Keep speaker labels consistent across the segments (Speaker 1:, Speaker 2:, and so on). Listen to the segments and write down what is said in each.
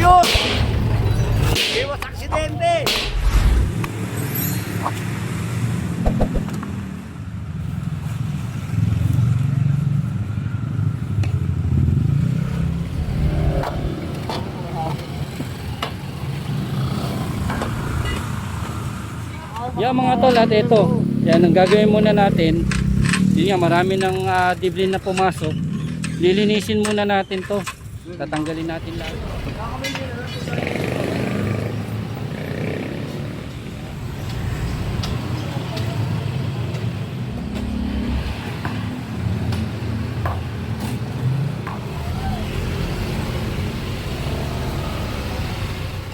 Speaker 1: yun. Iwas aksidente.
Speaker 2: Yan mga tol, at ito, yan ang gagawin muna natin. Yun nga, marami ng dibli na pumasok. Lilinisin muna natin to. Tatanggalin natin lahat.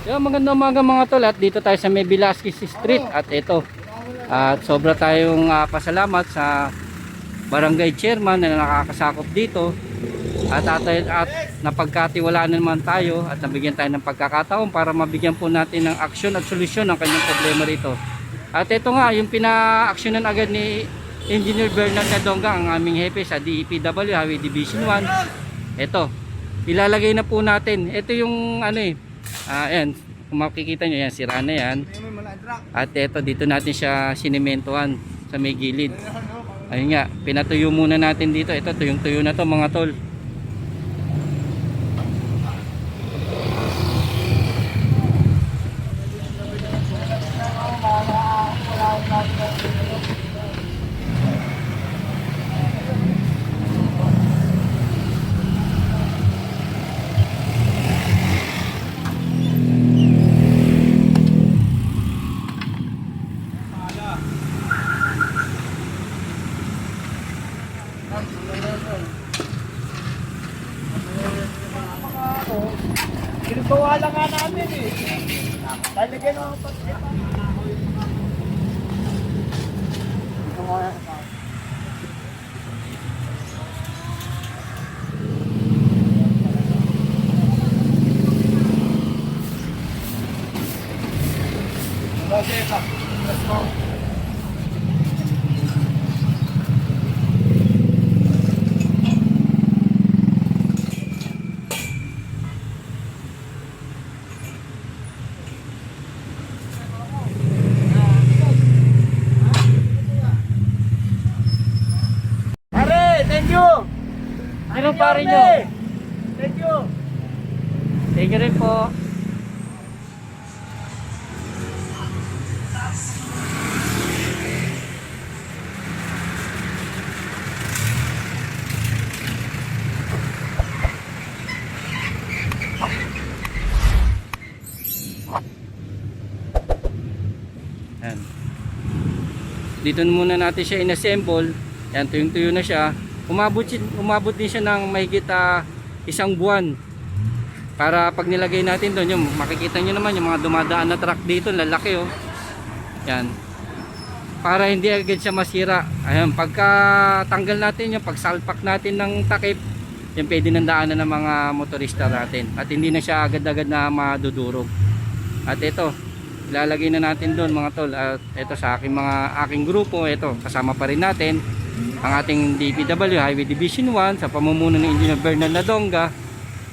Speaker 2: Yung magandang umaga mga tol, at dito tayo sa may Velasquez Street. At ito, at sobra tayong pasalamat sa barangay chairman na nakakasakop dito. At napagkatiwalaan naman tayo at nabigyan tayo ng pagkakataon para mabigyan po natin ng aksyon at solusyon ang kanyang problema rito. At ito nga, yung pina-aksyonan agad ni Engineer Bernard Nadonga, ang aming hepe sa DEPW Highway Division 1. Ito, ilalagay na po natin. Ito yung ano ayan, kung makikita nyo yan, sira na yan. At ito, dito natin siya sinimentohan sa may gilid. Ayun nga, pinatuyo muna natin dito. Ito, tuyong-tuyo na to mga tol.
Speaker 1: Ginagawa nga namin eh. Talagyan ako pa. Let's go.
Speaker 2: Ano pare nyo?
Speaker 1: Thank you.
Speaker 2: Thank you rin po. Yan. Dito muna natin siya inassemble. Yan, tuyong-tuyo na siya. Umabot din siya ng mahigit isang buwan. Para pag nilagay natin doon, yung makikita nyo naman yung mga dumadaan na truck dito, lalaki oh. Yan. Para hindi agad siya masira. Ayan, pagka tanggal natin yung pagsalpak natin ng takip, yung pwede nang daanan ng mga motorista natin. At hindi na siya agad-agad na madudurog. At ito, ilalagay na natin doon mga tol. At ito sa aking grupo, ito kasama pa rin natin ang ating DPW Highway Division 1 sa pamumuno ni Engineer Bernard Nadonga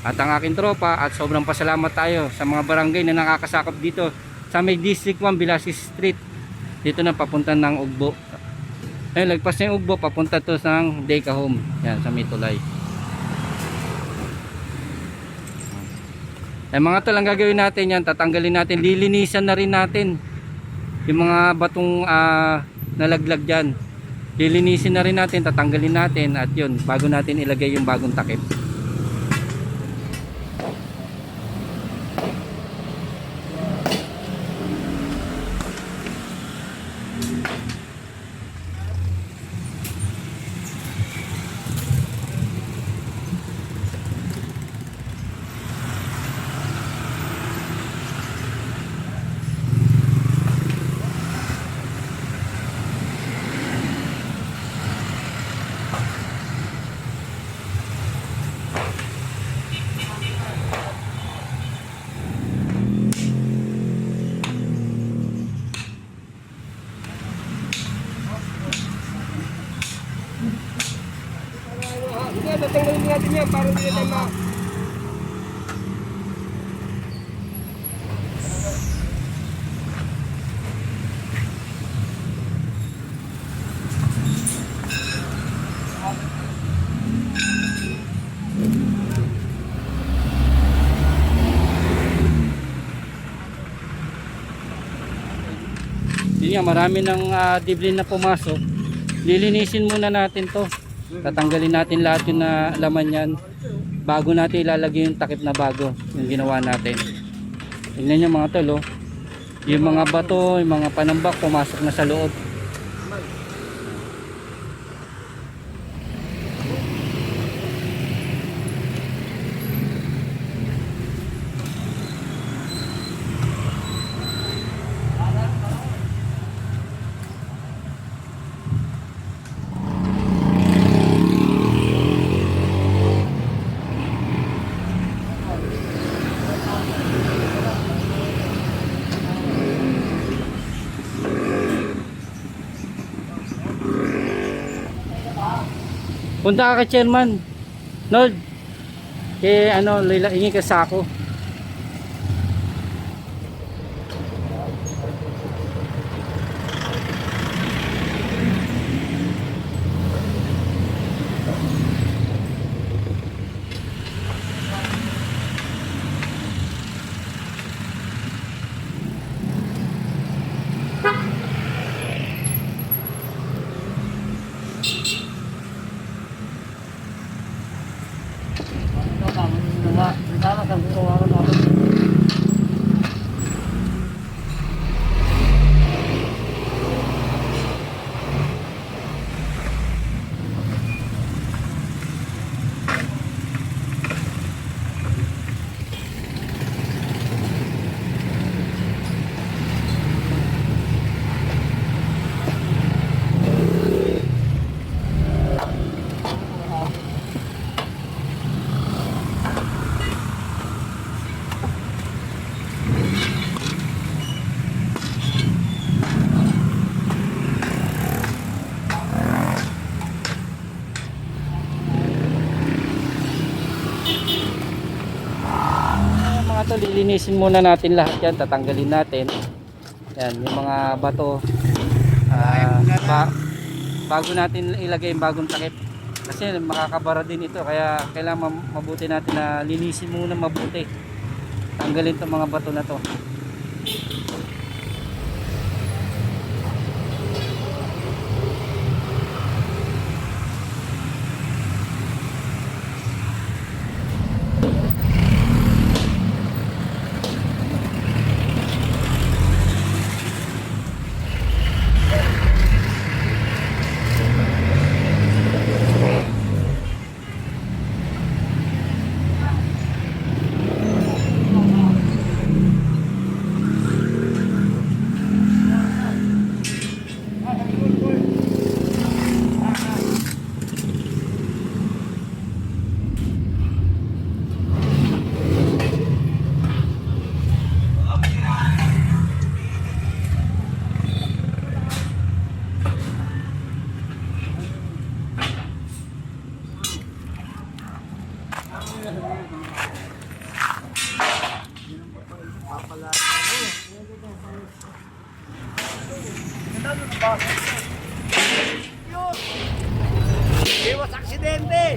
Speaker 2: at ang aking tropa. At sobrang pasalamat tayo sa mga barangay na nakakasakop dito sa may District 1 Velasquez Street. Dito na papunta ng Ugbo. Ayun, lagpas na yung Ugbo, papunta to ng Deca Home. Yan, sa may tulay. Ay mga tol, ang gagawin natin yan, tatanggalin natin, lilinisan na rin natin yung mga batong nalaglag dyan. Lilinisin na rin natin, tatanggalin natin, at yun, bago natin ilagay yung bagong takip. Tatanggalin natin yan para hindi natin Yun nga, marami ng diblin na pumasok. Lilinisin muna natin to. Tatanggalin natin lahat yung na laman yan bago natin ilalagay yung takip na bago yung ginawa natin. Tingnan nyo mga tol, oh. Yung mga bato, yung mga panambak pumasok na sa loob. Punta ka kay Chairman Nord, kay ano, hingi ka sako. Mga to, lilinisin muna natin lahat yan, tatanggalin natin yan, yung mga bato bago natin ilagay yung bagong takip kasi makakabara din ito, kaya kailangan mabuti natin na linisin muna mabuti, tanggalin itong mga bato na to.
Speaker 1: Iwas aksidente.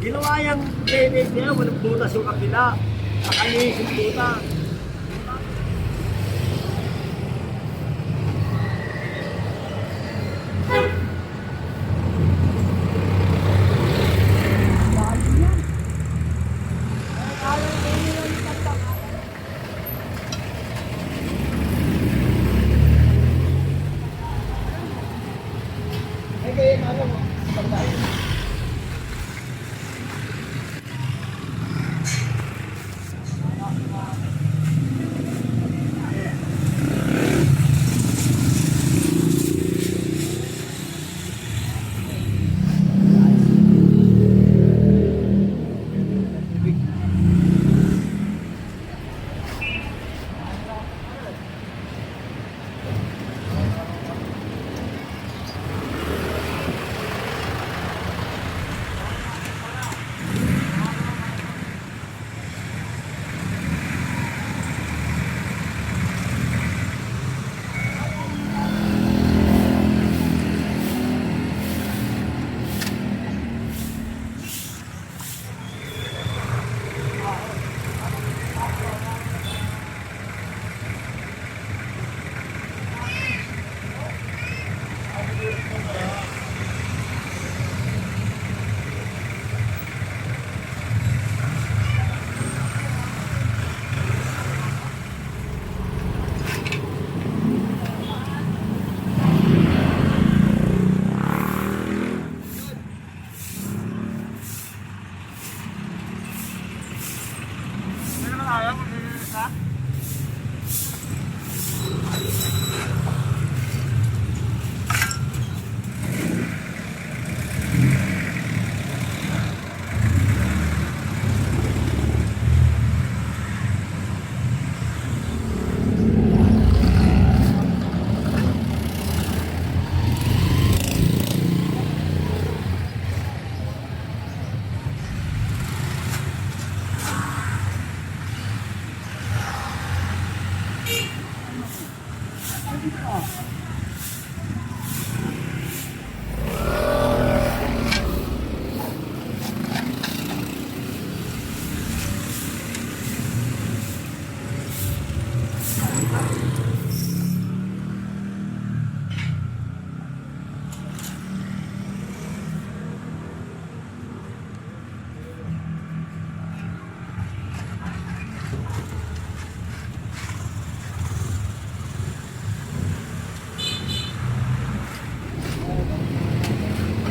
Speaker 1: Ginawa yung drainage niya, walang butas yung kapila. Nakalinis yung butas.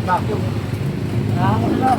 Speaker 1: vacuum. Ako na.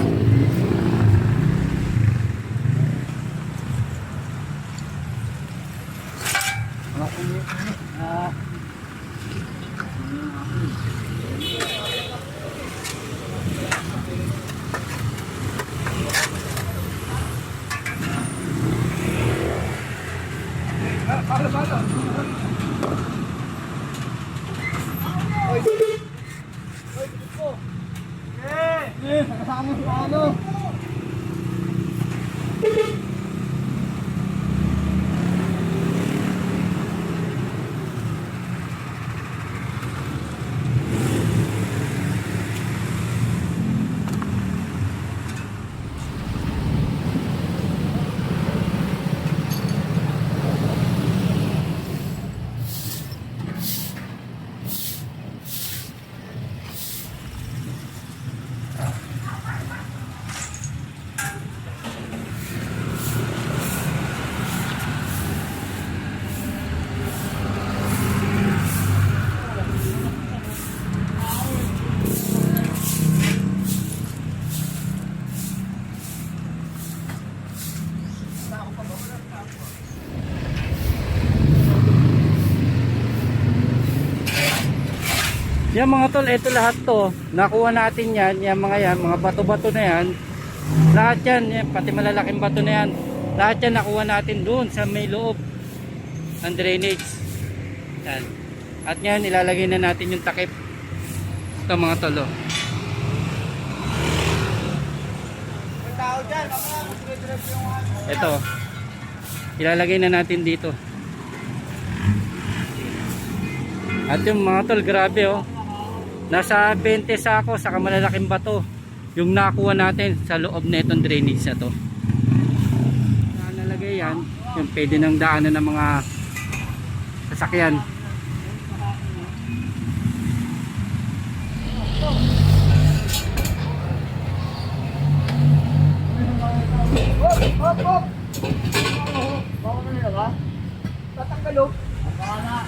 Speaker 2: Yan mga tol, ito lahat to. Nakuha natin yan, mga bato-bato na yan. Lahat yan, pati malalaking bato na yan. Lahat yan nakuha natin doon sa may loob ng drainage. Yan. At ngayon ilalagay na natin yung takip. Ito mga tol, oh. Ito. Ilalagay na natin dito. At yung mga tol, grabe oh. Nasa 20 sako sa malalaking bato yung nakuha natin sa loob na itong drainage na to. Nalagay yan, yung pwede ng daanan ng mga sasakyan.
Speaker 1: Hop! Baka mo nila ba? Tatanggal oh. Baka na.